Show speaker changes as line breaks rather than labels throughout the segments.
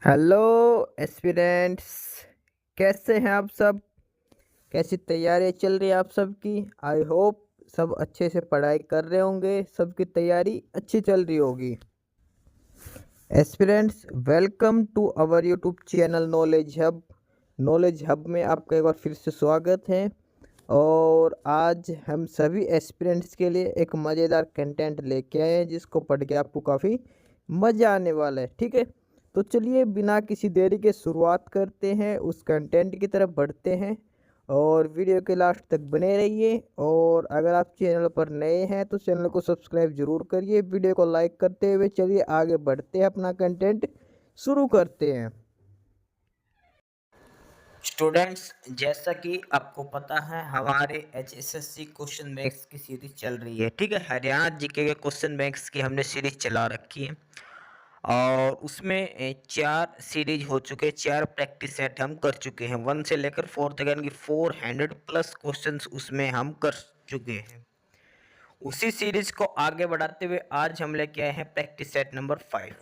Hello aspirants. कैसे हैं आप सब? कैसी तैयारी चल रही है आप सबकी? आई होप सब अच्छे से पढ़ाई कर रहे होंगे, सबकी तैयारी अच्छी चल रही होगी। Aspirants, welcome to our YouTube channel knowledge hub. Knowledge hub में आपका एक बार फिर से स्वागत है। और आज हम सभी एस्पिरेंट्स के लिए एक मज़ेदार कंटेंट लेके आए हैं, जिसको पढ़ के आपको काफ़ी मज़ा आने वाला है। ठीक है, तो चलिए बिना किसी देरी के शुरुआत करते हैं, उस कंटेंट की तरफ बढ़ते हैं। और वीडियो के लास्ट तक बने रहिए। और अगर आप चैनल पर नए हैं तो चैनल को सब्सक्राइब जरूर करिए। वीडियो को लाइक करते हुए चलिए आगे बढ़ते हैं, अपना कंटेंट शुरू करते हैं। स्टूडेंट्स, जैसा कि आपको पता है हमारे HSSC क्वेश्चन बैंक्स की सीरीज चल रही है। ठीक है, हरियाणा जीके के क्वेश्चन बैंक्स की हमने सीरीज चला रखी है। और उसमें 4 सीरीज हो चुके, 4 प्रैक्टिस सेट हम कर चुके हैं। 1 से लेकर 4 तक यानी कि 400 प्लस क्वेश्चंस उसमें हम कर चुके हैं। उसी सीरीज को आगे बढ़ाते हुए आज हम लेके आए हैं practice set number 5,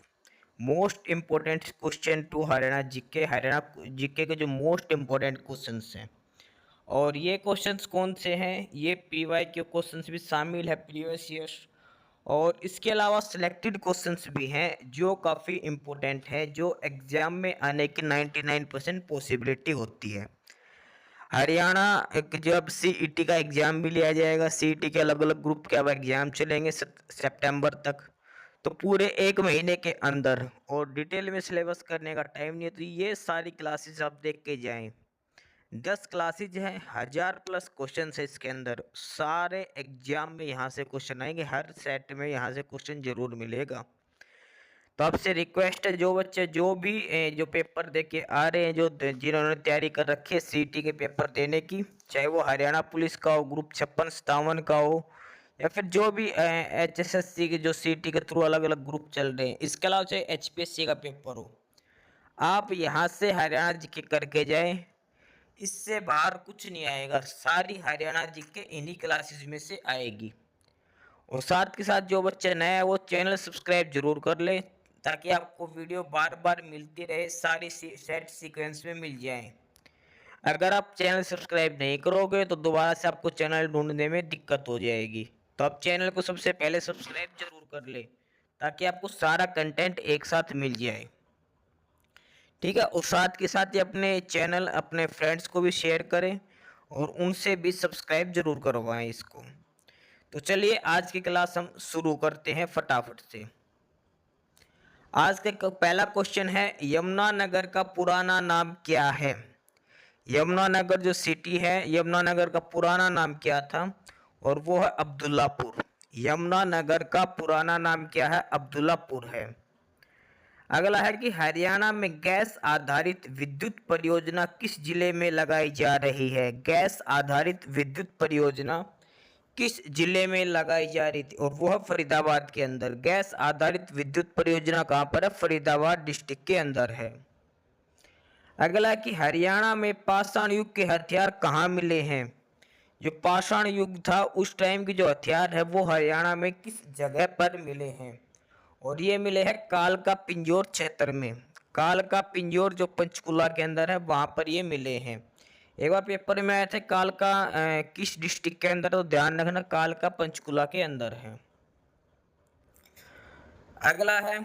most important question to Haryana GK. Haryana GK के जो मोस्ट इम्पोर्टेंट क्वेश्चंस हैं, और ये क्वेश्चंस कौन से हैं? ये पीवाई के क्वेश्चंस भी शामिल है, प्रीवियस ईयर। और इसके अलावा सिलेक्टेड क्वेश्चंस भी हैं जो काफ़ी इम्पोर्टेंट है, जो एग्जाम में आने की 99% पॉसिबिलिटी होती है। हरियाणा एक जब सीईटी का एग्ज़ाम भी लिया जाएगा, सीईटी के अलग अलग ग्रुप के अब एग्ज़ाम चलेंगे सितंबर तक, तो पूरे 1 महीने के अंदर, और डिटेल में सिलेबस करने का टाइम नहीं है। तो ये सारी क्लासेस आप देख के जाएं। 10 क्लासेज हैं, 1000 प्लस क्वेश्चन है इसके अंदर। सारे एग्जाम में यहाँ से क्वेश्चन आएंगे, हर सेट में यहाँ से क्वेश्चन जरूर मिलेगा। तो आपसे रिक्वेस्ट है, जो बच्चे जो भी जो पेपर दे के आ रहे हैं, जो जिन्होंने तैयारी कर रखी है सीटी के पेपर देने की, चाहे वो हरियाणा पुलिस का हो, ग्रुप 56-57 का हो, या फिर जो भी HSSC के जो सीटी के थ्रू अलग अलग ग्रुप चल रहे हैं, इसके अलावा चाहे HPSC का पेपर हो, आप यहाँ से हरियाणा जीके करके जाएं। इससे बाहर कुछ नहीं आएगा, सारी हरियाणा जीके इन्हीं क्लासेस में से आएगी। और साथ के साथ जो बच्चे नए हैं वो चैनल सब्सक्राइब जरूर कर ले, ताकि आपको वीडियो बार बार मिलती रहे, सारी सेट सीक्वेंस में मिल जाए। अगर आप चैनल सब्सक्राइब नहीं करोगे तो दोबारा से आपको चैनल ढूंढने में दिक्कत हो जाएगी। तो आप चैनल को सबसे पहले सब्सक्राइब जरूर कर ले, ताकि आपको सारा कंटेंट एक साथ मिल जाए। ठीक है, और साथ के साथ ही अपने चैनल अपने फ्रेंड्स को भी शेयर करें, और उनसे भी सब्सक्राइब जरूर करवाएं इसको। तो चलिए आज की क्लास हम शुरू करते हैं फटाफट से। आज का पहला क्वेश्चन है, यमुनानगर का पुराना नाम क्या है? यमुनानगर जो सिटी है, यमुनानगर का पुराना नाम क्या था? और वो है अब्दुल्लापुर। यमुनानगर का पुराना नाम क्या है? अब्दुल्लापुर है। अगला है कि हरियाणा में गैस आधारित विद्युत परियोजना किस जिले में लगाई जा रही है? गैस आधारित विद्युत परियोजना किस जिले में लगाई जा रही थी? और वो है फरीदाबाद के अंदर। गैस आधारित विद्युत परियोजना कहाँ पर है? फरीदाबाद डिस्ट्रिक्ट के अंदर है। अगला कि हरियाणा में पाषाण युग के हथियार कहाँ मिले हैं? जो पाषाण युग था उस टाइम के जो हथियार है वो हरियाणा में किस जगह पर मिले हैं? और ये मिले हैं कालका पिंजौर क्षेत्र में। कालका पिंजौर जो पंचकुला के अंदर है वहां पर ये मिले हैं। एक बार पेपर में आए थे कालका किस डिस्ट्रिक्ट के अंदर, तो ध्यान रखना कालका पंचकुला के अंदर है। अगला है,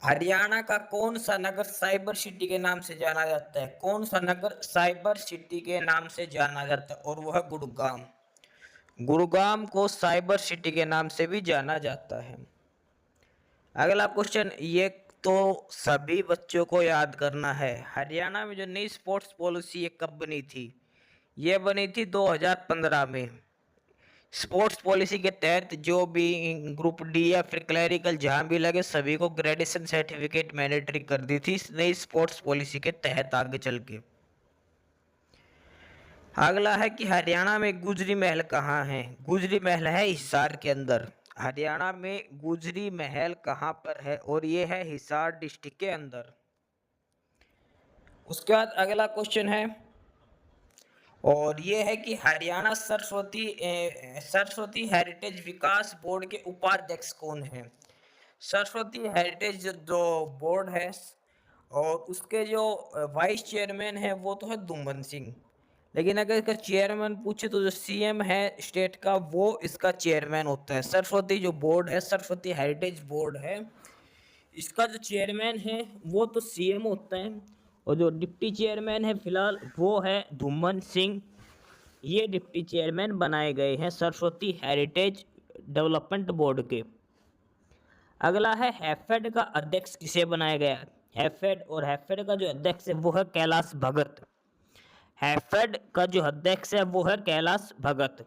हरियाणा का कौन सा नगर साइबर सिटी के नाम से जाना जाता है? कौन सा नगर साइबर सिटी के नाम से जाना जाता है? और वो है गुरुग्राम। गुरुग्राम को साइबर सिटी के नाम से भी जाना जाता है। अगला क्वेश्चन, ये तो सभी बच्चों को याद करना है। हरियाणा में जो नई स्पोर्ट्स पॉलिसी ये कब बनी थी? ये बनी थी 2015 में। स्पोर्ट्स पॉलिसी के तहत जो भी ग्रुप डी या फिर क्लरिकल जहां भी लगे, सभी को ग्रेजुएशन सर्टिफिकेट मैंडेटरी कर दी थी इस नई स्पोर्ट्स पॉलिसी के तहत आगे चल के। अगला है कि हरियाणा में गुजरी महल कहाँ है? गुजरी महल है हिसार के अंदर। हरियाणा में गुजरी महल कहाँ पर है? और ये है हिसार डिस्ट्रिक्ट के अंदर। उसके बाद अगला क्वेश्चन है, और ये है कि हरियाणा सरस्वती सरस्वती हेरिटेज विकास बोर्ड के उपाध्यक्ष कौन है? सरस्वती हेरिटेज जो बोर्ड है और उसके जो वाइस चेयरमैन है वो तो है दुम्मन सिंह, लेकिन अगर इसका चेयरमैन पूछे तो जो सीएम है स्टेट का वो इसका चेयरमैन होता है। सरस्वती जो बोर्ड है, सरस्वती हेरिटेज बोर्ड है, इसका जो चेयरमैन है वो तो सीएम होता है और जो डिप्टी चेयरमैन है फिलहाल वो है दुम्मन सिंह। ये डिप्टी चेयरमैन बनाए गए हैं सरस्वती हेरिटेज डेवलपमेंट बोर्ड के। अगला है हैफेड का अध्यक्ष किसे बनाया गया है? हैफेड, और हैफेड का जो अध्यक्ष है वो है कैलाश भगत। हैफेड का जो अध्यक्ष है वो है कैलाश भगत।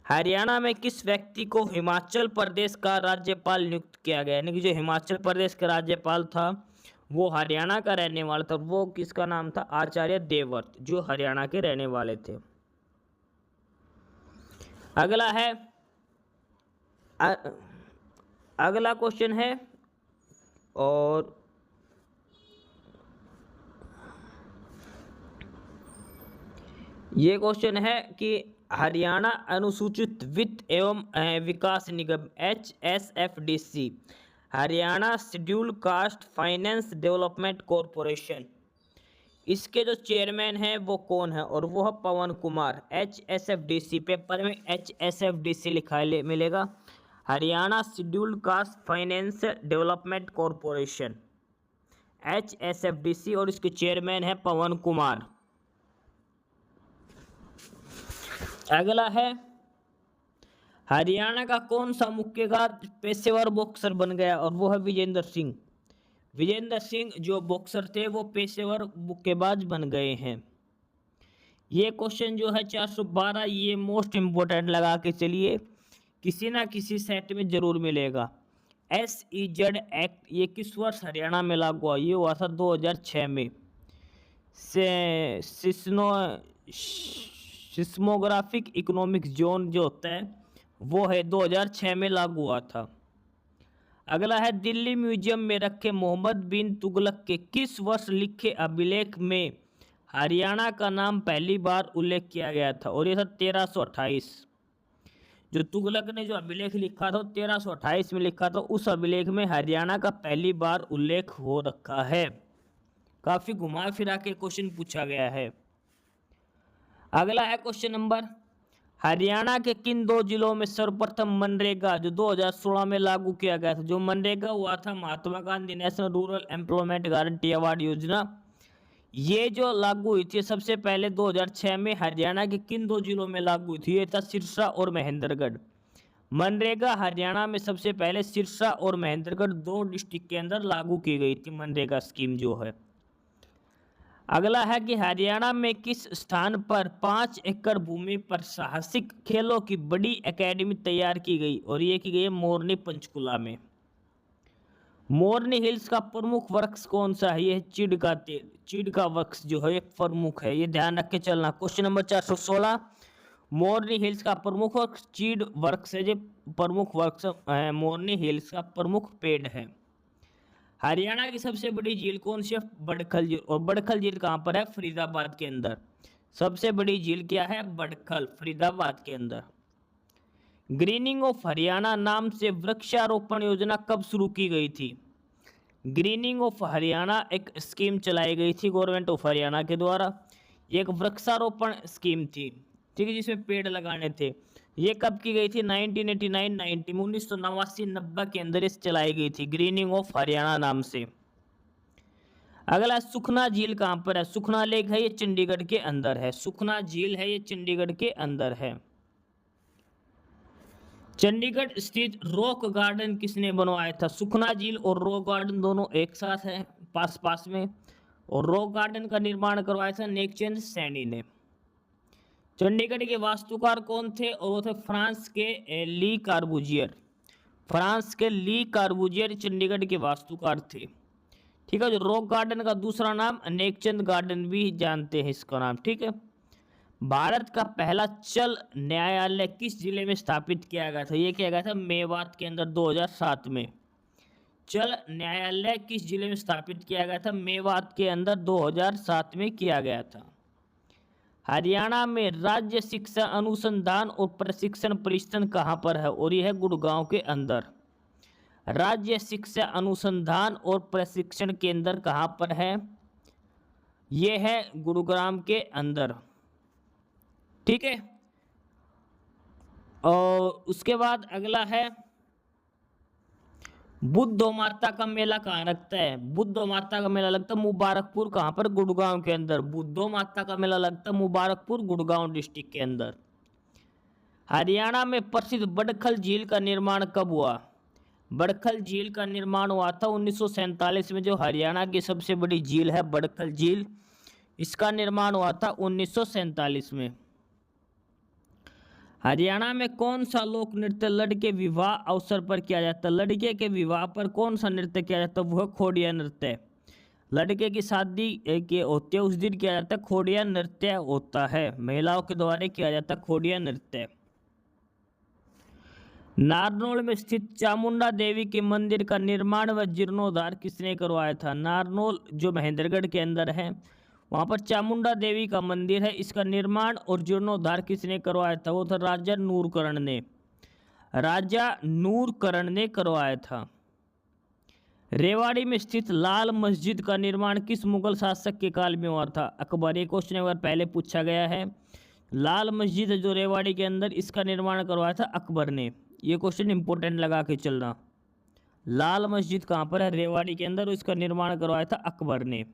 हरियाणा में किस व्यक्ति को हिमाचल प्रदेश का राज्यपाल नियुक्त किया गया? यानी कि जो हिमाचल प्रदेश का राज्यपाल था वो हरियाणा का रहने वाला था, वो किसका नाम था? आचार्य देवव्रत, जो हरियाणा के रहने वाले थे। अगला है अगला क्वेश्चन है, और ये क्वेश्चन है कि हरियाणा अनुसूचित वित्त एवं विकास निगम HSFDC, Haryana schedule caste finance development corporation, इसके जो चेयरमैन हैं वो कौन है? और वो है पवन कुमार। HSFDC, पेपर में HSFDC लिखा मिलेगा, Haryana schedule caste finance development corporation, HSFDC, और इसके चेयरमैन है पवन कुमार। अगला है हरियाणा का कौन सा मुक्केबाज पेशेवर बॉक्सर बन गया? और वो है विजेंद्र सिंह। विजेंद्र सिंह जो बॉक्सर थे वो पेशेवर मुक्केबाज बन गए हैं। ये क्वेश्चन जो है 412, ये मोस्ट इम्पोर्टेंट लगा के चलिए, किसी ना किसी सेट में जरूर मिलेगा। SEZ एक्ट ये किस वर्ष हरियाणा में लागू हुआ? ये हुआ था 2006 में। सिस्मोग्राफिक इकोनॉमिक जोन जो होता है वो है 2006 में लागू हुआ था। अगला है दिल्ली म्यूजियम में रखे मोहम्मद बिन तुगलक के किस वर्ष लिखे अभिलेख में हरियाणा का नाम पहली बार उल्लेख किया गया था? और ये था 1328। जो तुगलक ने जो अभिलेख लिखा था 1328 में लिखा था, उस अभिलेख में हरियाणा का पहली बार उल्लेख हो रखा है। काफी घुमा फिरा के क्वेश्चन पूछा गया है। अगला है क्वेश्चन नंबर, हरियाणा के किन दो जिलों में सर्वप्रथम मनरेगा जो 2016 में लागू किया गया था? जो मनरेगा हुआ था Mahatma Gandhi national rural employment guarantee award योजना, ये जो लागू हुई थी सबसे पहले 2006 में हरियाणा के किन दो जिलों में लागू हुई थी? ये था सिरसा और महेंद्रगढ़। मनरेगा हरियाणा में सबसे पहले सिरसा और महेंद्रगढ़ दो डिस्ट्रिक्ट के अंदर लागू की गई थी मनरेगा स्कीम जो है। अगला है कि हरियाणा में किस स्थान पर 5 एकड़ भूमि पर साहसिक खेलों की बड़ी एकेडमी तैयार की गई? और ये की गई है मोरनी पंचकुला में। मोरनी हिल्स का प्रमुख वृक्ष कौन सा है? ये चीड़ का वृक्ष जो है एक प्रमुख है, ये ध्यान रख के चलना। क्वेश्चन नंबर 416, मोरनी हिल्स का प्रमुख वृक्ष चीड़ वृक्ष है, जो प्रमुख वृक्ष मोरनी हिल्स का प्रमुख पेड़ है। हरियाणा की सबसे बड़ी झील कौन सी है? बड़खल झील। और बड़खल झील कहाँ पर है? फरीदाबाद के अंदर। सबसे बड़ी झील क्या है? बड़खल, फरीदाबाद के अंदर। ग्रीनिंग ऑफ हरियाणा नाम से वृक्षारोपण योजना कब शुरू की गई थी? ग्रीनिंग ऑफ हरियाणा एक स्कीम चलाई गई थी गवर्नमेंट ऑफ हरियाणा के द्वारा, एक वृक्षारोपण स्कीम थी, ठीक है, जिसमें पेड़ लगाने थे। ये कब की गई थी? 1989, 1989 के अंदर इस चलाई गई थी, ग्रीनिंग ऑफ हरियाणा नाम से। अगला सुखना झील कहाँ पर है? सुखना लेक है, ये चंडीगढ़ के अंदर है। सुखना झील है, ये चंडीगढ़ के अंदर है। चंडीगढ़ स्थित रॉक गार्डन किसने बनवाया था? सुखना झील और रॉक गार्डन दोनों एक साथ हैं, पास पास में, और रॉक गार्डन का निर्माण करवाया था नेकचंद सैनी ने। चंडीगढ़ के वास्तुकार कौन थे? और वो थे फ्रांस के ली कार्बुजियर। फ्रांस के ली कार्बुजियर चंडीगढ़ के वास्तुकार थे, ठीक है। जो रॉक गार्डन का दूसरा नाम नेकचंद गार्डन भी जानते हैं इसका नाम, ठीक है। भारत का पहला चल न्यायालय किस जिले में स्थापित किया गया था? ये किया गया था मेवात के अंदर 2007 में। चल न्यायालय किस जिले में स्थापित किया गया था? मेवात के अंदर 2007 में किया गया था। हरियाणा में राज्य शिक्षा अनुसंधान और प्रशिक्षण परिषद कहाँ पर है? और यह है गुड़गांव के अंदर। राज्य शिक्षा अनुसंधान और प्रशिक्षण केंद्र कहाँ पर है? ये है गुरुग्राम के अंदर। ठीक है। और उसके बाद अगला है बुद्ध माता का मेला कहाँ लगता है? बुद्ध माता का मेला लगता है मुबारकपुर, कहाँ पर? गुड़गांव के अंदर। बुद्ध माता का मेला लगता है मुबारकपुर, गुड़गांव डिस्ट्रिक्ट के अंदर। हरियाणा में प्रसिद्ध बड़खल झील का निर्माण कब हुआ? बड़खल झील का निर्माण हुआ था 1947 में। जो हरियाणा की सबसे बड़ी झील है बड़खल झील, इसका निर्माण हुआ था 1947 में। हरियाणा में कौन सा लोक नृत्य लड़के विवाह अवसर पर किया जाता है? लड़के के विवाह पर कौन सा नृत्य किया जाता है? वह खोड़िया नृत्य। लड़के की शादी के होते उस दिन किया जाता है खोड़िया नृत्य होता है, महिलाओं के द्वारा किया जाता है खोड़िया नृत्य। नारनौल में स्थित चामुंडा देवी के मंदिर का निर्माण व जीर्णोद्धार किसने करवाया था? नारनौल जो महेंद्रगढ़ के अंदर है, वहाँ पर चामुंडा देवी का मंदिर है, इसका निर्माण और जीर्णोद्धार किसने करवाया था? वो था राजा नूरकरण ने। राजा नूरकरण ने करवाया था। रेवाड़ी में स्थित लाल मस्जिद का निर्माण किस मुगल शासक के काल में हुआ था? अकबर। ये क्वेश्चन एक बार पहले पूछा गया है। लाल मस्जिद जो रेवाड़ी के अंदर, इसका निर्माण करवाया था अकबर ने। ये क्वेश्चन इंपॉर्टेंट लगा के चलना। लाल मस्जिद कहाँ पर है? रेवाड़ी के अंदर, इसका निर्माण करवाया था अकबर ने।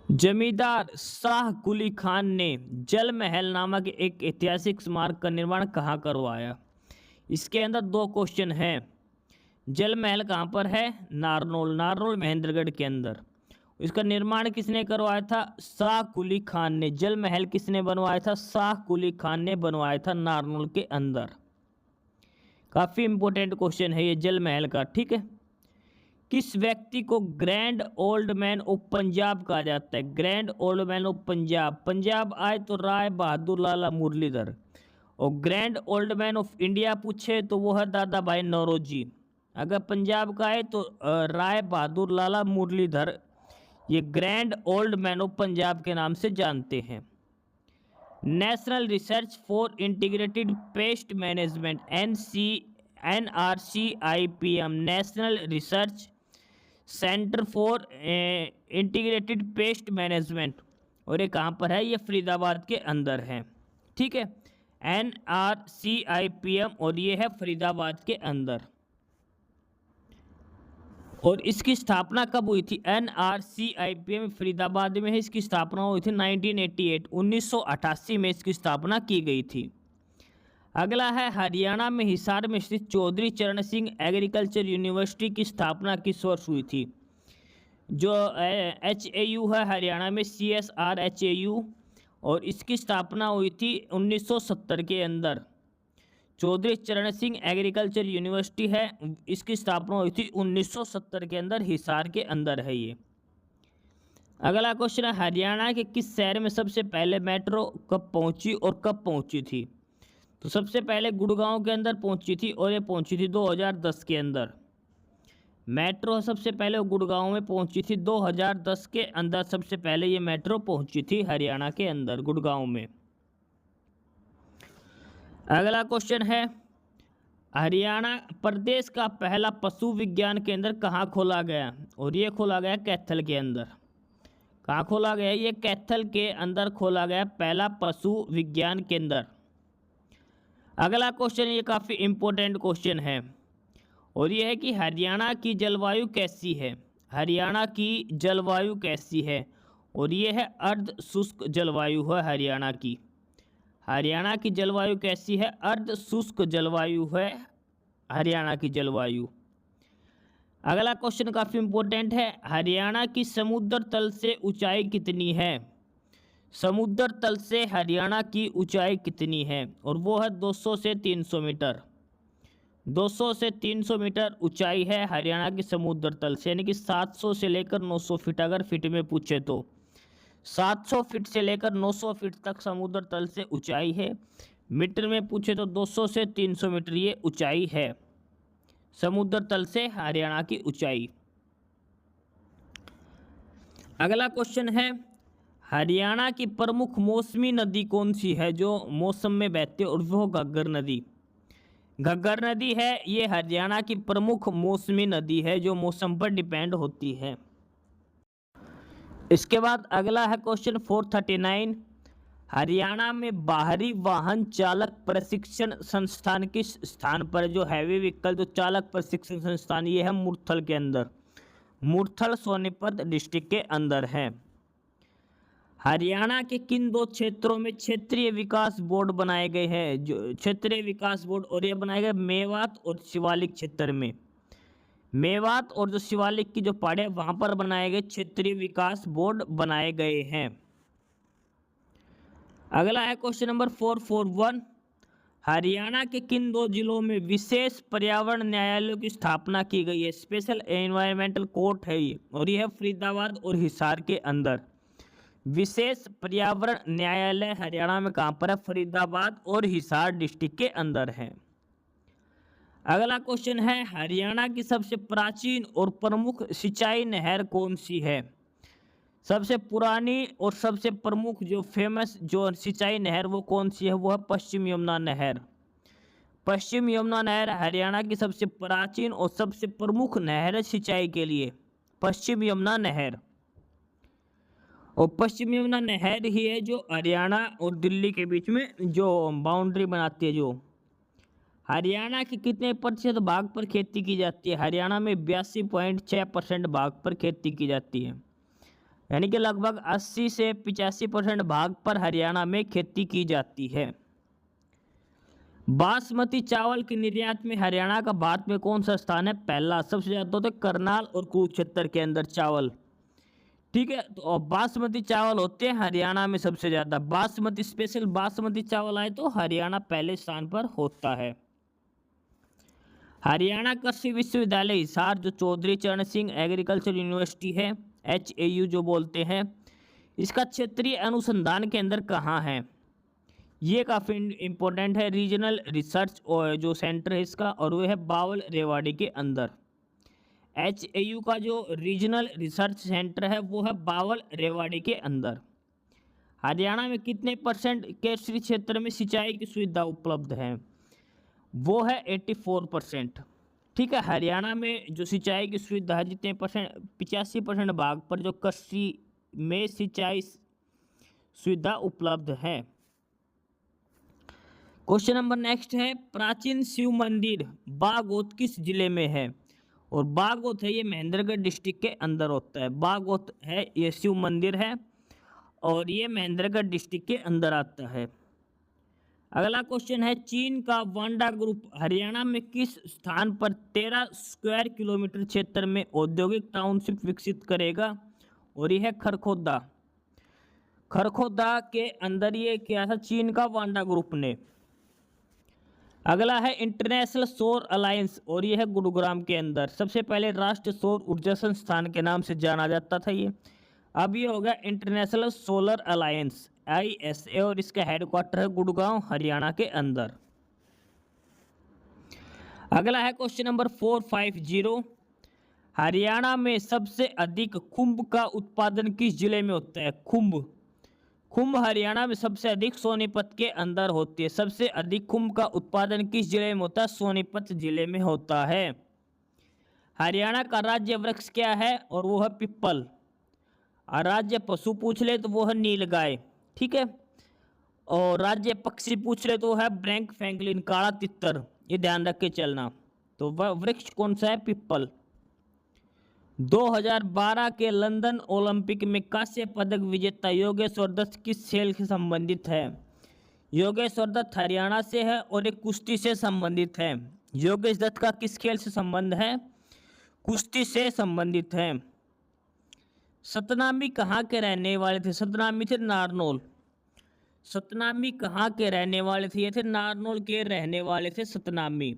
जमींदार शाह कुली खान ने जल महल नामक एक ऐतिहासिक स्मारक का निर्माण कहाँ करवाया? इसके अंदर दो क्वेश्चन हैं। जल महल कहाँ पर है? नारनौल। नारनौल महेंद्रगढ़ के अंदर। इसका निर्माण किसने करवाया था? शाह कुली खान ने। जल महल किसने बनवाया था? शाह कुली खान ने बनवाया था नारनौल के अंदर। काफी इंपॉर्टेंट क्वेश्चन है ये जल महल का। ठीक है। किस व्यक्ति को grand old man of Punjab कहा जाता है? Grand old man of Punjab. Punjab आए तो राय बहादुर लाला मुरलीधर, और grand old man of India पूछे तो वो है दादा भाई नौरोजी। अगर पंजाब का है तो राय बहादुर लाला मुरलीधर, ये grand old man of Punjab के नाम से जानते हैं। National research for integrated pest management NRCIPM, national research centre for integrated pest management, और ये कहाँ पर है? ये फरीदाबाद के अंदर है। ठीक है। NRCIPM, और ये है फरीदाबाद के अंदर। और इसकी स्थापना कब हुई थी? NRCIPM फरीदाबाद में है। इसकी स्थापना हुई थी 1988 में इसकी स्थापना की गई थी। अगला है हरियाणा में हिसार में स्थित चौधरी चरण सिंह एग्रीकल्चर यूनिवर्सिटी की स्थापना किस वर्ष हुई थी? जो HAU है हरियाणा में, CSR HAU, और इसकी स्थापना हुई थी 1970 के अंदर। चौधरी चरण सिंह एग्रीकल्चर यूनिवर्सिटी है, इसकी स्थापना हुई थी 1970 के अंदर, हिसार के अंदर है ये। अगला क्वेश्चन है हरियाणा के किस शहर में सबसे पहले मेट्रो कब पहुंची और कब पहुंची थी? तो सबसे पहले गुड़गांव के अंदर पहुंची थी, और ये पहुंची थी 2010 के अंदर। मेट्रो सबसे पहले गुड़गांव में पहुंची थी 2010 के अंदर। सबसे पहले ये मेट्रो पहुंची थी हरियाणा के अंदर, गुड़गांव में। अगला क्वेश्चन है हरियाणा प्रदेश का पहला पशु विज्ञान केंद्र कहाँ खोला गया? और ये खोला गया कैथल के अंदर। कहाँ खोला गया? ये कैथल के अंदर खोला गया पहला पशु विज्ञान केंद्र। अगला क्वेश्चन, ये काफ़ी इम्पोर्टेंट क्वेश्चन है, और ये है कि हरियाणा की जलवायु कैसी है? हरियाणा की जलवायु कैसी है? और ये है अर्ध शुष्क जलवायु है हरियाणा की। हरियाणा की जलवायु कैसी है? अर्ध शुष्क जलवायु है हरियाणा की जलवायु। अगला क्वेश्चन काफ़ी इम्पोर्टेंट है, हरियाणा की समुद्र तल से ऊंचाई कितनी है? समुद्र तल से हरियाणा की ऊंचाई कितनी है? और वो है 200 से 300 मीटर। 200 से 300 मीटर ऊंचाई है हरियाणा की समुद्र तल से, यानी कि 700 से लेकर 900 फीट। अगर फीट में पूछे तो 700 फीट से लेकर 900 फीट तक समुद्र तल से ऊंचाई है। मीटर में पूछे तो 200 से 300 मीटर ये ऊंचाई है समुद्र तल से हरियाणा की ऊंचाई। अगला क्वेश्चन है हरियाणा की प्रमुख मौसमी नदी कौन सी है जो मौसम में बहती है? और वो घग्गर नदी। घग्गर नदी है ये हरियाणा की प्रमुख मौसमी नदी है जो मौसम पर डिपेंड होती है। इसके बाद अगला है क्वेश्चन 439। हरियाणा में बाहरी वाहन चालक प्रशिक्षण संस्थान किस स्थान पर, जो हैवी व्हीकल जो चालक प्रशिक्षण संस्थान, ये है मुरथल के अंदर। मुरथल सोनीपत डिस्ट्रिक्ट के अंदर है। हरियाणा के किन दो क्षेत्रों में क्षेत्रीय विकास बोर्ड बनाए गए हैं, जो क्षेत्रीय विकास बोर्ड, और ये बनाए गए मेवात और शिवालिक क्षेत्र में। मेवात और जो शिवालिक की जो पहाड़ी है वहां पर बनाए गए क्षेत्रीय विकास बोर्ड बनाए गए हैं। अगला है क्वेश्चन नंबर 441। हरियाणा के किन दो जिलों में विशेष पर्यावरण न्यायालयों की स्थापना की गई है, स्पेशल एनवायरमेंटल कोर्ट है ये, और यह है फरीदाबाद और हिसार के अंदर। विशेष पर्यावरण न्यायालय हरियाणा में कहां पर है, फरीदाबाद और हिसार डिस्ट्रिक्ट के अंदर है। अगला क्वेश्चन है हरियाणा की सबसे प्राचीन और प्रमुख सिंचाई नहर कौन सी है। सबसे पुरानी और सबसे प्रमुख जो फेमस जो सिंचाई नहर वो कौन सी है, वो है पश्चिम यमुना नहर। पश्चिम यमुना नहर हरियाणा की सबसे प्राचीन और सबसे प्रमुख नहर है सिंचाई के लिए, पश्चिम यमुना नहर। और पश्चिम यमुना नहर ही है जो हरियाणा और दिल्ली के बीच में जो बाउंड्री बनाती है। जो हरियाणा के कितने प्रतिशत भाग पर खेती की जाती है, हरियाणा में 82.6% भाग पर खेती की जाती है, यानी कि लगभग 80 से 85% भाग पर हरियाणा में खेती की जाती है। बासमती चावल के निर्यात में हरियाणा का भारत में कौन सा स्थान है, पहला। सबसे ज्यादा होते करनाल और कुरुक्षेत्र के अंदर चावल, ठीक है। तो बासमती चावल होते हैं हरियाणा में सबसे ज्यादा। बासमती स्पेशल बासमती चावल आए तो हरियाणा पहले स्थान पर होता है। हरियाणा कृषि विश्वविद्यालय हिसार जो चौधरी चरण सिंह एग्रीकल्चर यूनिवर्सिटी है, HAU जो बोलते हैं, इसका क्षेत्रीय अनुसंधान केंद्र कहाँ है, ये काफ़ी इम्पोर्टेंट है। रीजनल रिसर्च और जो सेंटर है इसका, और वो है बावल रेवाड़ी के अंदर। HAU का जो रीजनल रिसर्च सेंटर है वो है बावल रेवाड़ी के अंदर। हरियाणा में कितने परसेंट कृषि क्षेत्र में सिंचाई की सुविधा उपलब्ध है, वो है 84%, ठीक है। हरियाणा में जो सिंचाई की सुविधा है जितने परसेंट, 85% भाग पर जो कृषि में सिंचाई सुविधा उपलब्ध है। क्वेश्चन नंबर नेक्स्ट है प्राचीन शिव मंदिर बागोत किस जिले में है, और बागोत है ये महेंद्रगढ़ डिस्ट्रिक्ट के अंदर होता है। बागोत है ये शिव मंदिर है और ये महेंद्रगढ़ डिस्ट्रिक्ट के अंदर आता है। अगला क्वेश्चन है चीन का वांडा ग्रुप हरियाणा में किस स्थान पर 13 स्क्वायर किलोमीटर क्षेत्र में औद्योगिक टाउनशिप विकसित करेगा, और यह है खरखोदा। खरखोदा के अंदर ये क्या था, चीन का वांडा ग्रुप ने। अगला है इंटरनेशनल सौर अलायंस, और यह है गुरुग्राम के अंदर। सबसे पहले राष्ट्रीय सौर ऊर्जा संस्थान के नाम से जाना जाता था ये, अब ये हो गया इंटरनेशनल सोलर अलायंस ISA, और इसका हेडक्वार्टर है गुड़गांव हरियाणा के अंदर। अगला है क्वेश्चन नंबर 450। हरियाणा में सबसे अधिक खुम्ब का उत्पादन किस जिले में होता है, खुम्ब। खुम्ब हरियाणा में सबसे अधिक सोनीपत के अंदर होती है। सबसे अधिक खुम्ब का उत्पादन किस जिले में होता है, सोनीपत जिले में होता है। हरियाणा का राज्य वृक्ष क्या है, और वो है पिप्पल। और राज्य पशु पूछ ले तो वो है नीलगाय, ठीक है। और राज्य पक्षी पूछ ले तो वो है ब्लैंक फैंकलिन, काला तितर, ये ध्यान रख के चलना। तो वह वृक्ष कौन सा है, पिप्पल। 2012 के लंदन ओलंपिक में कांस्य पदक विजेता योगेश्वर दत्त किस खेल से संबंधित है। योगेश्वर दत्त हरियाणा से है और एक कुश्ती से संबंधित है। योगेश दत्त का किस खेल से संबंध है, कुश्ती से संबंधित है। सतनामी कहाँ के रहने वाले थे, सतनामी थे नारनौल। सतनामी कहाँ के रहने वाले थे, ये थे नारनौल के रहने वाले थे सतनामी।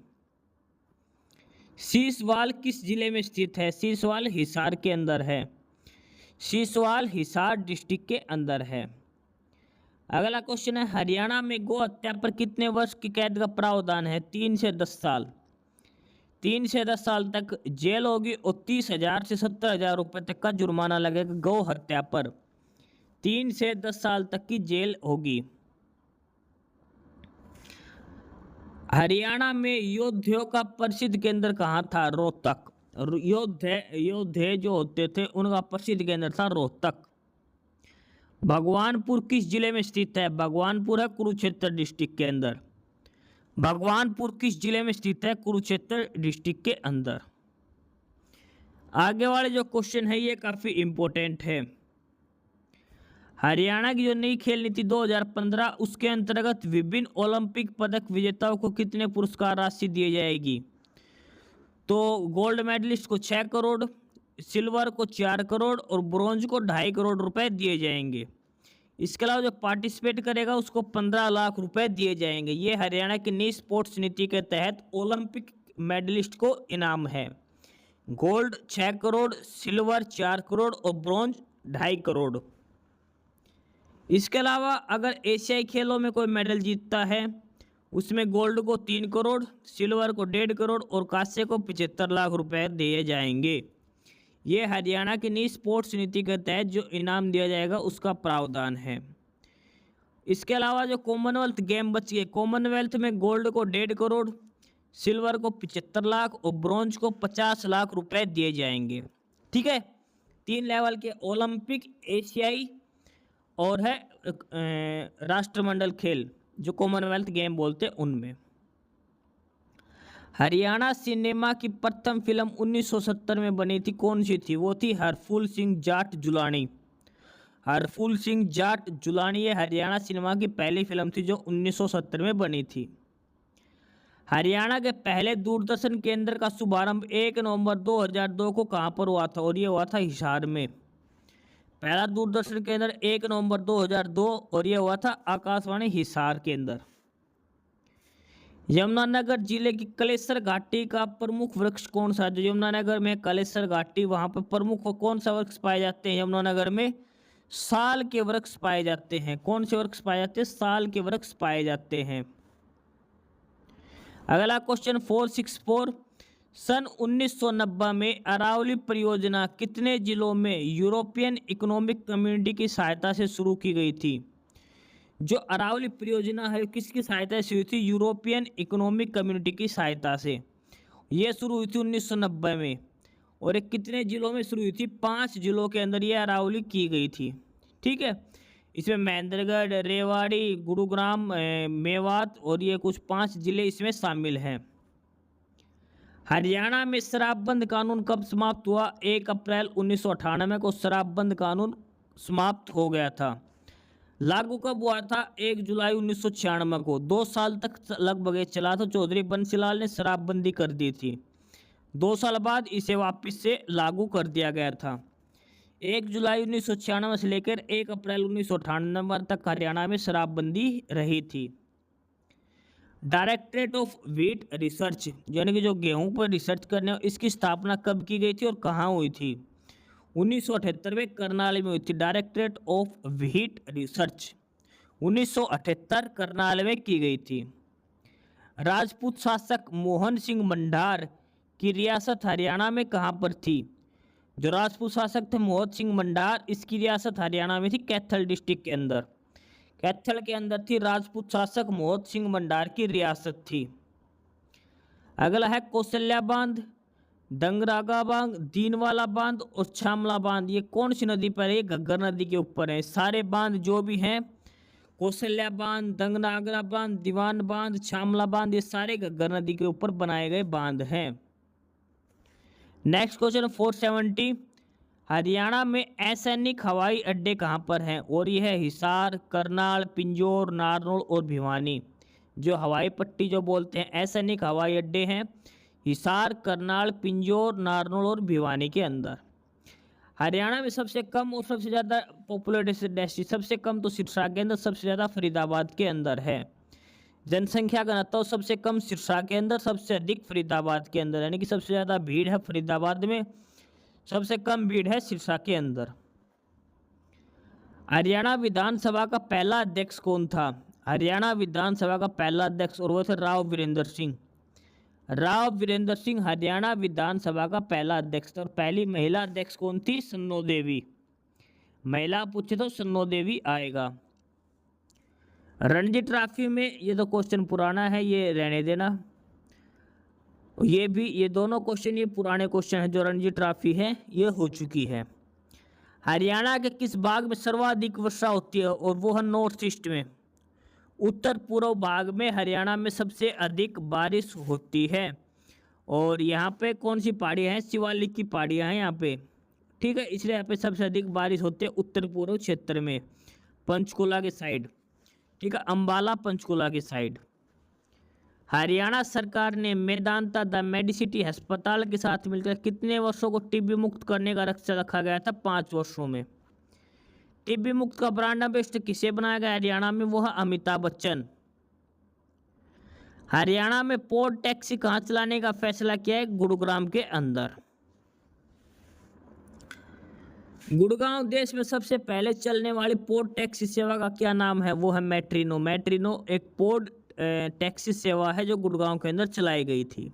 सीसवाल किस जिले में स्थित है, सीसवाल हिसार के अंदर है। सीसवाल हिसार डिस्ट्रिक्ट के अंदर है। अगला क्वेश्चन है हरियाणा में गौ हत्या पर कितने वर्ष की कैद का प्रावधान है, 3 से 10 साल। 3 से 10 साल तक जेल होगी और 30,000 से 70,000 रुपये तक का जुर्माना लगेगा गौ हत्या पर। 3 से 10 साल तक की जेल होगी। हरियाणा में योद्धाओं का प्रसिद्ध केंद्र कहाँ था? रोहतक। योद्धे योद्धे जो होते थे उनका प्रसिद्ध केंद्र था रोहतक। भगवानपुर किस जिले में स्थित है? भगवानपुर है कुरुक्षेत्र डिस्ट्रिक्ट के अंदर। भगवानपुर किस जिले में स्थित है? कुरुक्षेत्र डिस्ट्रिक्ट के अंदर। आगे वाले जो क्वेश्चन है ये काफी इंपॉर्टेंट है। हरियाणा की जो नई खेल नीति 2015 उसके अंतर्गत विभिन्न ओलंपिक पदक विजेताओं को कितने पुरस्कार राशि दी जाएगी? तो गोल्ड मेडलिस्ट को 6 करोड़, सिल्वर को 4 करोड़ और ब्रॉन्ज को 2.5 करोड़ रुपए दिए जाएंगे। इसके अलावा जो पार्टिसिपेट करेगा उसको 15 लाख रुपए दिए जाएंगे। ये हरियाणा की नई स्पोर्ट्स नीति के तहत ओलंपिक मेडलिस्ट को इनाम है। गोल्ड 6 करोड़, सिल्वर 4 करोड़ और ब्रॉन्ज 2.5 करोड़। इसके अलावा अगर एशियाई खेलों में कोई मेडल जीतता है उसमें गोल्ड को 3 करोड़, सिल्वर को 1.5 करोड़ और कांस्य को 75 लाख रुपए दिए जाएंगे। ये हरियाणा की नई स्पोर्ट्स नीति के तहत जो इनाम दिया जाएगा उसका प्रावधान है। इसके अलावा जो कॉमनवेल्थ गेम बच गए, कॉमनवेल्थ में गोल्ड को 1.5 करोड़, सिल्वर को 75 लाख और ब्रॉन्ज को 50 लाख रुपए दिए जाएंगे। ठीक है, 3 लेवल के ओलंपिक, एशियाई और है राष्ट्रमंडल खेल जो कॉमनवेल्थ गेम बोलते हैं उनमें। हरियाणा सिनेमा की प्रथम फिल्म 1970 में बनी थी, कौन सी थी? वो थी हरफूल सिंह जाट जुलानी। हरफूल सिंह जाट जुलानी ये हरियाणा सिनेमा की पहली फिल्म थी जो 1970 में बनी थी। हरियाणा के पहले दूरदर्शन केंद्र का शुभारंभ 1 नवंबर 2002 को कहाँ पर हुआ था? और ये हुआ था हिसार में। पहला दूरदर्शन केंद्र 1 नवंबर 2002 और ये हुआ था आकाशवाणी हिसार के अंदर। यमुनानगर जिले की कलेसर घाटी का प्रमुख वृक्ष कौन सा है? जो यमुनानगर में कलेसर घाटी वहां पर प्रमुख कौन सा वृक्ष पाए जाते हैं? यमुनानगर में साल के वृक्ष पाए जाते हैं। कौन से वृक्ष पाए जाते हैं? साल के वृक्ष पाए जाते हैं। अगला क्वेश्चन 464, सन 1990 में अरावली परियोजना कितने जिलों में यूरोपियन इकोनॉमिक कम्युनिटी की सहायता से शुरू की गई थी? जो अरावली परियोजना है किसकी सहायता से हुई थी? यूरोपियन इकोनॉमिक कम्युनिटी की सहायता से। ये शुरू हुई थी 1990 में और ये कितने जिलों में शुरू हुई थी? 5 जिलों के अंदर ये अरावली की गई थी। ठीक है, इसमें महेंद्रगढ़, रेवाड़ी, गुरुग्राम, मेवात और ये कुछ 5 जिले इसमें शामिल हैं। हरियाणा में शराबबंद कानून कब समाप्त हुआ? 1 अप्रैल 1998 को शराबबंद कानून समाप्त हो गया था। लागू कब हुआ था? 1 जुलाई 1996 को। 2 साल तक लगभग चला था। चौधरी बंसीलाल ने शराबबंदी कर दी थी। 2 साल बाद इसे वापस से लागू कर दिया गया था। 1 जुलाई 1996 से लेकर 1 अप्रैल 1998 तक हरियाणा में शराबबंदी रही थी। डायरेक्टरेट ऑफ व्हीट रिसर्च यानी कि जो गेहूं पर रिसर्च करने, इसकी स्थापना कब की गई थी और कहाँ हुई थी? 1978 में करनाल में हुई थी। Directorate of wheat research 1978 Karnal में की गई थी। राजपूत शासक मोहन सिंह मंडार की रियासत हरियाणा में कहाँ पर थी? जो राजपूत शासक थे मोहन सिंह मंडार, इसकी रियासत हरियाणा में थी कैथल डिस्ट्रिक्ट के अंदर। कैथल के अंदर थी राजपूत शासक मोहन सिंह मंडार की रियासत थी। अगला है कौशल्या बांध, डंगरागा बांध, दीनवाला बांध और छामला बांध। ये कौन सी नदी पर है? घग्गर नदी के ऊपर है। सारे बांध जो भी हैं, कौशल्या बांध, डंगरागा बांध, दीवान बांध, छामला बांध, ये सारे घग्गर नदी के ऊपर बनाए गए बांध हैं। नेक्स्ट क्वेश्चन 470, हरियाणा में असैनिक हवाई अड्डे कहाँ पर हैं? और ये है हिसार, करनाल, पिंजौर, नारनौल और भिवानी। जो हवाई पट्टी जो बोलते हैं असैनिक हवाई अड्डे हैं हिसार, करनाल, पिंजौर, नारनौल और भिवानी के अंदर। हरियाणा में सबसे कम और सबसे ज़्यादा पॉपुलेटेड डिस्ट्रिक्ट, सबसे कम तो सिरसा के अंदर, सबसे ज़्यादा फरीदाबाद के अंदर है। जनसंख्या घनत्व सबसे कम सिरसा के अंदर, सबसे अधिक फरीदाबाद के अंदर, यानी कि सबसे ज़्यादा भीड़ है फरीदाबाद में, सबसे कम भीड़ है सिरसा के अंदर। हरियाणा विधानसभा का पहला अध्यक्ष कौन था? हरियाणा विधानसभा का पहला अध्यक्ष और वो थे राव वीरेंद्र सिंह। राव वीरेंद्र सिंह हरियाणा विधानसभा का पहला अध्यक्ष था। और पहली महिला अध्यक्ष कौन थी? सन्नो देवी। महिला पूछे तो सन्नो देवी आएगा। रणजी ट्रॉफी में ये तो क्वेश्चन पुराना है, ये रहने देना। ये दोनों क्वेश्चन ये पुराने क्वेश्चन है। जो रणजी ट्रॉफी है ये हो चुकी है। हरियाणा के किस भाग में सर्वाधिक वर्षा होती है? और वो है नॉर्थ ईस्ट में। उत्तर पूर्व भाग में हरियाणा में सबसे अधिक बारिश होती है। और यहाँ पे कौन सी पहाड़ियाँ हैं? शिवालिक की पहाड़ियाँ हैं यहाँ पे, ठीक है। इसलिए यहाँ पे सबसे अधिक बारिश होती है उत्तर पूर्व क्षेत्र में, पंचकुला के साइड, ठीक है, अंबाला पंचकुला की साइड। हरियाणा सरकार ने मेदांता द मेडिसिटी अस्पताल के साथ मिलकर कितने वर्षों को टीबी मुक्त करने का लक्ष्य रखा गया था? 5 वर्षों में। टीबी मुक्त का ब्रांड एम्बेसडर किसे बनाया गया हरियाणा में? वो है अमिताभ बच्चन। हरियाणा में पोर्ट टैक्सी कहाँ चलाने का फैसला किया है? गुरुग्राम के अंदर। गुड़गांव देश में सबसे पहले चलने वाली पोर्ट टैक्सी सेवा का क्या नाम है? वो है मेट्रिनो। मेट्रिनो एक पोर्ट टैक्सी सेवा है जो गुड़गांव के अंदर चलाई गई थी।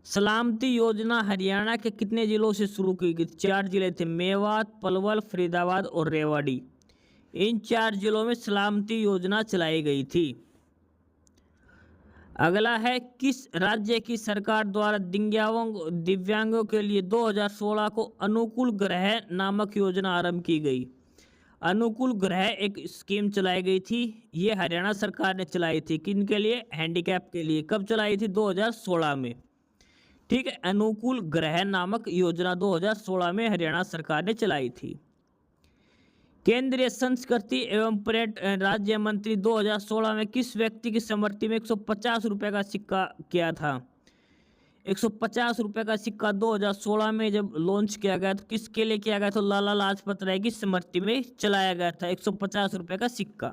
सलामती योजना हरियाणा के कितने जिलों से शुरू की गई? 4 जिले थे, मेवात, पलवल, फरीदाबाद और रेवाड़ी। इन 4 जिलों में सलामती योजना चलाई गई थी। अगला है, किस राज्य की सरकार द्वारा दिव्यांगों के लिए 2016 को अनुकूल ग्रह नामक योजना आरंभ की गई? अनुकूल ग्रह एक स्कीम चलाई गई थी, ये हरियाणा सरकार ने चलाई थी। किन के लिए? हैंडीकैप के लिए। कब चलाई थी? 2016 में, ठीक है। अनुकूल ग्रह नामक योजना 2016 में हरियाणा सरकार ने चलाई थी। केंद्रीय संस्कृति एवं पर्यटन राज्य मंत्री 2016 में किस व्यक्ति की स्मृति में 150 रुपये का सिक्का किया था? 150 रुपये का सिक्का 2016 में जब लॉन्च किया गया तो किसके लिए किया गया? तो लाला लाजपत राय की स्मृति में चलाया गया था 150 रुपये का सिक्का।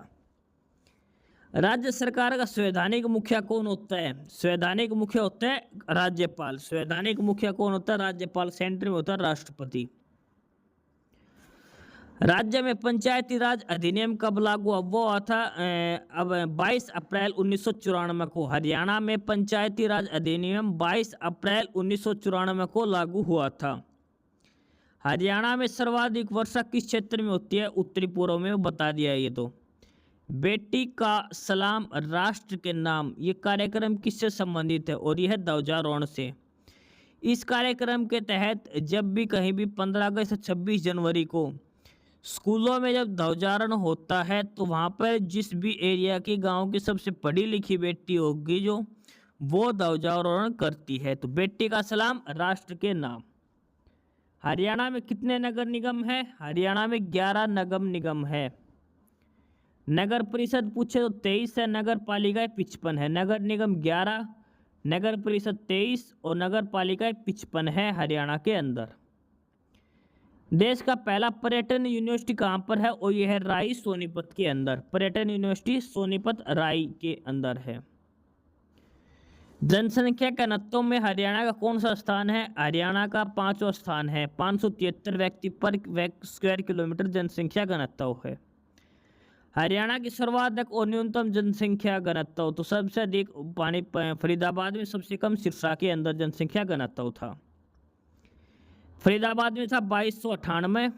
राज्य सरकार का संवैधानिक मुखिया कौन होता है? संवैधानिक मुखिया होता है राज्यपाल। संवैधानिक मुखिया कौन होता है? राज्यपाल। सेंटर में होता है राष्ट्रपति। राज्य में पंचायती राज अधिनियम कब लागू हुआ? वो हुआ था अब 22 अप्रैल 1994 को। हरियाणा में पंचायती राज अधिनियम 22 अप्रैल 1994 को लागू हुआ था। हरियाणा में सर्वाधिक वर्षा किस क्षेत्र में होती है? उत्तरी पूर्व में, बता दिया है ये तो। बेटी का सलाम राष्ट्र के नाम, ये कार्यक्रम किससे संबंधित है? और यह है ध्वजारोहण से। इस कार्यक्रम के तहत जब भी कहीं भी 15 अगस्त से 26 जनवरी को स्कूलों में जब ध्वजारोहण होता है तो वहाँ पर जिस भी एरिया की गांव की सबसे पढ़ी लिखी बेटी होगी जो वो ध्वजारोहण करती है। तो बेटी का सलाम राष्ट्र के नाम। हरियाणा में कितने नगर निगम है? हरियाणा में 11 नगर निगम है। नगर परिषद पूछे तो 23 है, नगर पालिकाएं 55 है। नगर निगम 11, नगर परिषद 23 और नगर पालिकाएं 55 है हरियाणा के अंदर। देश का पहला पर्यटन यूनिवर्सिटी कहाँ पर है? और यह है राई सोनीपत के अंदर। पर्यटन यूनिवर्सिटी सोनीपत राई के अंदर है। जनसंख्या घनत्व में हरियाणा का कौन सा स्थान है? हरियाणा का 5वां स्थान है। 573 व्यक्ति पर स्क्वायर किलोमीटर जनसंख्या घनत्व है। हरियाणा की सर्वाधिक और न्यूनतम जनसंख्या घनत्व, तो सबसे अधिक फरीदाबाद में, सबसे कम सिरसा के अंदर जनसंख्या घनत्व था। फरीदाबाद में था 2298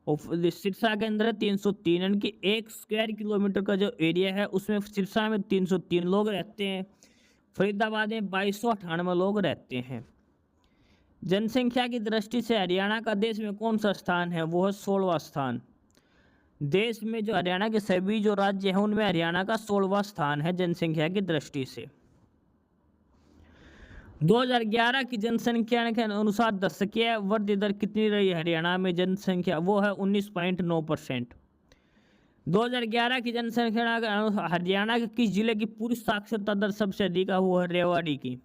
और सिरसा के अंदर 303, यानी कि 1 स्क्वायर किलोमीटर का जो एरिया है उसमें सिरसा में 303 लोग रहते हैं, फरीदाबाद में 2298 लोग रहते हैं। जनसंख्या की दृष्टि से हरियाणा का देश में कौन सा स्थान है? वो है 16वां स्थान। देश में जो हरियाणा के सभी जो राज्य हैं उनमें हरियाणा का 16वां स्थान है जनसंख्या की दृष्टि से। 2011 की जनसंख्या के अनुसार दशकीय वृद्धि दर कितनी रही हरियाणा में जनसंख्या? वो है 19.9%। 2011 की जनसंख्या के अनुसार हरियाणा के किस जिले की पुरुष साक्षरता दर सबसे अधिक है? वो है रेवाड़ी की।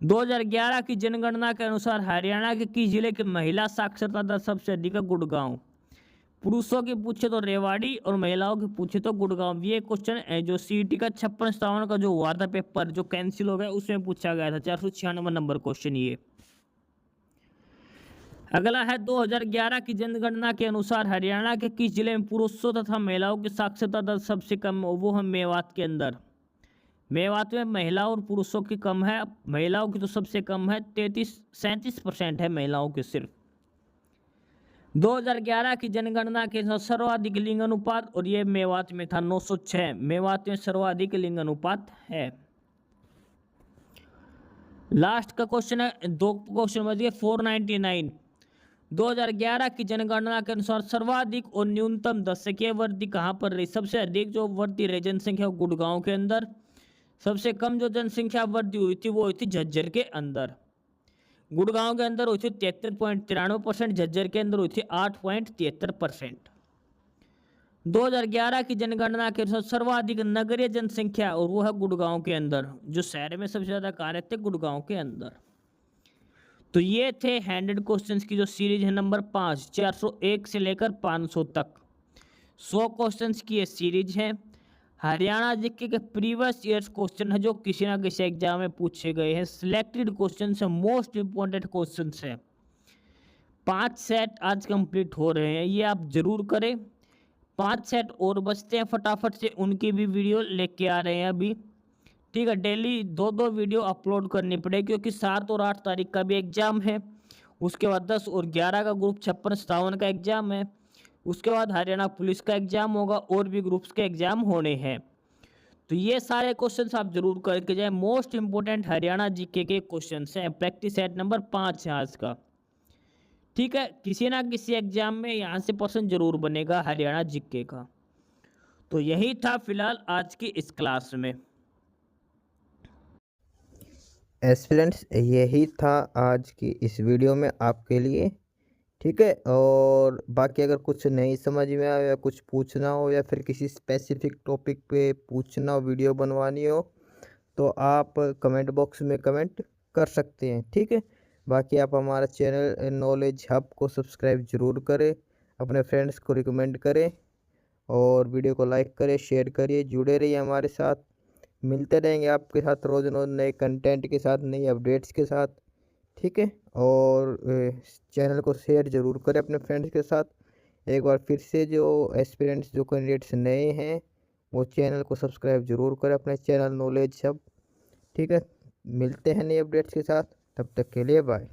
2011 की जनगणना के अनुसार हरियाणा के किस जिले की महिला साक्षरता दर सबसे अधिक है? गुड़गांव। पुरुषों की पूछे तो रेवाड़ी और महिलाओं की पूछे तो गुड़गांव। ये क्वेश्चन जो सीईटी का 56-57 का जो हुआ था पेपर जो कैंसिल हो गया उसमें पूछा गया था, 496 नंबर क्वेश्चन ये। अगला है 2011 की जनगणना के अनुसार हरियाणा के किस जिले में पुरुषों तथा महिलाओं की साक्षरता दर सबसे कम? वो है मेवात के अंदर। मेवात में महिला और पुरुषों की कम है, महिलाओं की तो सबसे कम है, 37% है महिलाओं की सिर्फ।
2011 की जनगणना के अनुसार सर्वाधिक लिंग अनुपात, और ये मेवात में था 906। मेवात में सर्वाधिक लिंग अनुपात है। लास्ट का क्वेश्चन है, 2 क्वेश्चन बच गए। 499, 2011 की जनगणना के अनुसार सर्वाधिक और न्यूनतम दशकीय वृद्धि कहाँ पर रही? सबसे अधिक जो वृद्धि रही जनसंख्या गुड़गांव के अंदर, सबसे कम जो जनसंख्या वृद्धि हुई थी वो हुई थी झज्जर के अंदर। गुड़गांव के अंदर हुई थी 73.93%, झज्जर के अंदर हुई थी 8.73%। 2011 की जनगणना के अनुसार सर्वाधिक नगरीय जनसंख्या, और वो है गुड़गांव के अंदर। जो शहर में सबसे ज्यादा कार्य थे गुड़गांव के अंदर। तो ये थे 100 क्वेश्चंस की जो सीरीज है नंबर 5, 401 से लेकर 500 तक 100 क्वेश्चंस की ये सीरीज है। हरियाणा जीके के प्रीवियस ईयर्स क्वेश्चन है जो किसी ना किसी एग्जाम में पूछे गए हैं। सिलेक्टेड क्वेश्चन है, मोस्ट इंपॉर्टेंट क्वेश्चन है। 5 सेट आज कंप्लीट हो रहे हैं, ये आप जरूर करें। 5 सेट और बचते हैं, फटाफट से उनकी भी वीडियो लेके आ रहे हैं अभी। ठीक है, डेली 2-2 वीडियो अपलोड करनी पड़ेगी, क्योंकि 7 और 8 तारीख का भी एग्जाम है। उसके बाद 10 और 11 का ग्रुप 56-57 का एग्जाम है। उसके बाद हरियाणा पुलिस का एग्जाम होगा, और भी ग्रुप्स के एग्जाम होने हैं। तो ये सारे क्वेश्चंस आप जरूर करके जाए। मोस्ट इंपोर्टेंट हरियाणा जीके के क्वेश्चंस हैं। प्रैक्टिस सेट नंबर 5 है आज का। ठीक है, किसी ना किसी एग्जाम में यहाँ से पर्सन जरूर बनेगा हरियाणा जीके का। तो यही था फिलहाल आज की इस क्लास में।
स्टूडेंट्स, यही था आज की इस वीडियो में आपके लिए। ठीक है, और बाकी अगर कुछ नहीं समझ में आया या कुछ पूछना हो या फिर किसी स्पेसिफिक टॉपिक पे पूछना हो, वीडियो बनवानी हो, तो आप कमेंट बॉक्स में कमेंट कर सकते हैं। ठीक है, बाकी आप हमारा चैनल नॉलेज हब को सब्सक्राइब ज़रूर करें, अपने फ्रेंड्स को रिकमेंड करें, और वीडियो को लाइक करें, शेयर करिए, जुड़े रहिए हमारे साथ। मिलते रहेंगे आपके साथ रोज़ रोज़ नए कंटेंट के साथ, नई अपडेट्स के साथ। ठीक है, और चैनल को शेयर ज़रूर करें अपने फ्रेंड्स के साथ। एक बार फिर से जो एस्पिरेंट्स, जो कैंडिडेट्स नए हैं, वो चैनल को सब्सक्राइब ज़रूर करें, अपने चैनल नॉलेज हब। ठीक है, मिलते हैं नए अपडेट्स के साथ, तब तक के लिए बाय।